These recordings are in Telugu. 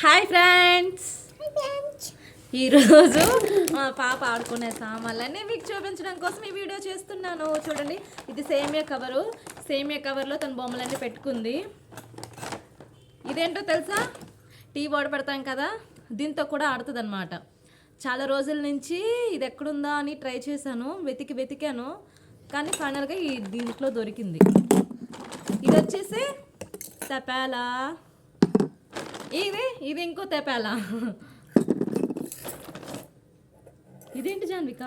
హాయ్ ఫ్రెండ్స్, ఈరోజు మా పాప ఆడుకునే సామాన్లన్నీ మీకు చూపించడం కోసం ఈ వీడియో చేస్తున్నాను. చూడండి, ఇది సేమియా కవరు. సేమియా కవర్లో తన బొమ్మలన్నీ పెట్టుకుంది. ఇదేంటో తెలుసా? టీ వాటర్ పెడతాం కదా, దీంతో కూడా ఆడుతుంది అనమాట. చాలా రోజుల నుంచి ఇది ఎక్కడుందా అని ట్రై చేశాను, వెతికాను, కానీ ఫైనల్గా ఈ దీంట్లో దొరికింది. ఇది వచ్చేసి తపాలా. ఇది ఇంకో తెపాలా. ఇదేంటి జాన్విక?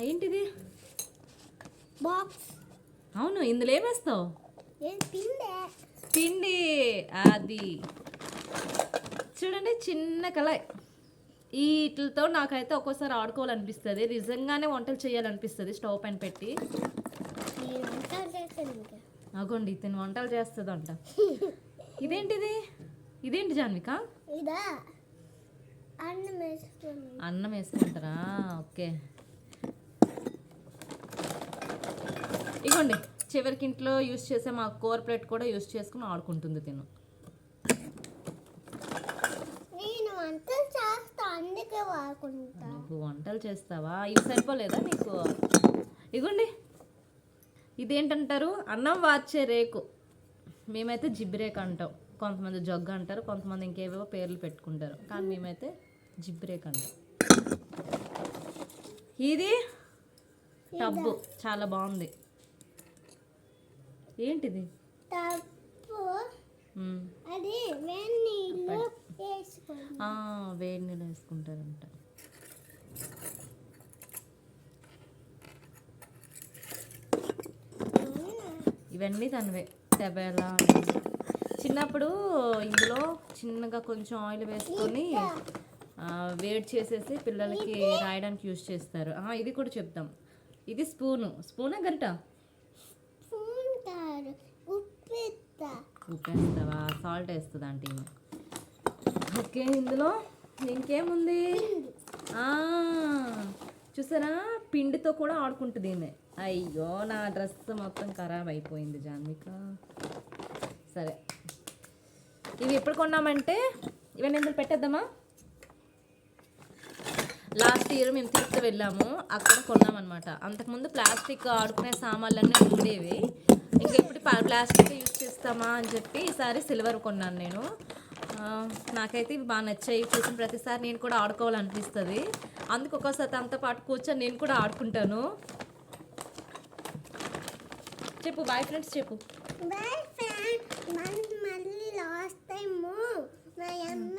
ఏంటిది? బాక్స్. అవును, ఇందులో ఏమేస్తావు? పిండి. అది చూడండి, చిన్న కళాయి. వీటితో నాకైతే ఒక్కోసారి ఆడుకోవాలనిపిస్తుంది, నిజంగానే వంటలు చేయాలనిపిస్తుంది. స్టవ్ పైన పెట్టి అగోండి, తిని వంటలు చేస్తుందంట. ఇదేంటి జాన్విక? అన్నం వేసుకుంటారా? ఓకే, ఇగోండి. చివరికి ఇంట్లో యూజ్ చేసే మా కూర ప్లేట్ కూడా యూజ్ చేసుకుని ఆడుకుంటుంది తిను. నువ్వు వంటలు చేస్తావా? ఇది సరిపోలేదా నీకు? ఇగోండి, ఇదేంటంటారు? అన్నం వార్చే రేకు. మేమైతే జిబ్బిరేకు అంటాం, కొంతమంది జగ్గు అంటారు, కొంతమంది ఇంకేవేవో పేర్లు పెట్టుకుంటారు, కానీ మేమైతే జిబ్బిరేకు అంటాం. ఇది టబ్బు, చాలా బాగుంది. ఏంటిది? వేడి నీళ్ళు వేసుకుంటారంట. ఇవన్నీ తనవే. తెబేలా చిన్నప్పుడు ఇందులో చిన్నగా కొంచెం ఆయిల్ వేసుకొని వేడి చేసేసి పిల్లలకి రాయడానికి యూజ్ చేస్తారు. ఇది కూడా చెప్తాం. ఇది స్పూనా గరిట? ఉప్పేస్తావా? సాల్ట్ వేస్తుంది ఆంటీ. ఓకే, ఇందులో ఇంకేముంది? చూసారా, పిండితో కూడా ఆడుకుంటుంది ఈమె. అయ్యో, నా డ్రెస్ మొత్తం ఖరాబ్ అయిపోయింది జాన్విక. సరే, ఇవి ఎప్పుడు కొన్నామంటే ఇవన్నీ ఇందులో పెట్టేద్దామా? లాస్ట్ ఇయర్ మేము తిరుపతి వెళ్ళాము, అక్కడ కొన్నామన్నమాట. అంతకుముందు ప్లాస్టిక్ ఆడుకునే సామాన్లన్నీ ఉండేవి, ఇంకా ఇప్పుడు ప్లాస్టిక్ యూజ్ చేస్తామా అని చెప్పి ఈసారి సిల్వర్ కొన్నాను నేను. నాకైతే ఇవి బాగా నచ్చాయి. చూసిన ప్రతిసారి నేను కూడా ఆడుకోవాలనిపిస్తుంది, అందుకు ఒక్కోసారి తనతో పాటు కూర్చొని నేను కూడా ఆడుకుంటాను. చెప్పు బాయ్ ఫ్రెండ్స్, చెప్పు. Boy friends. మళ్ళీ లాస్ట్ టైం మా అమ్మ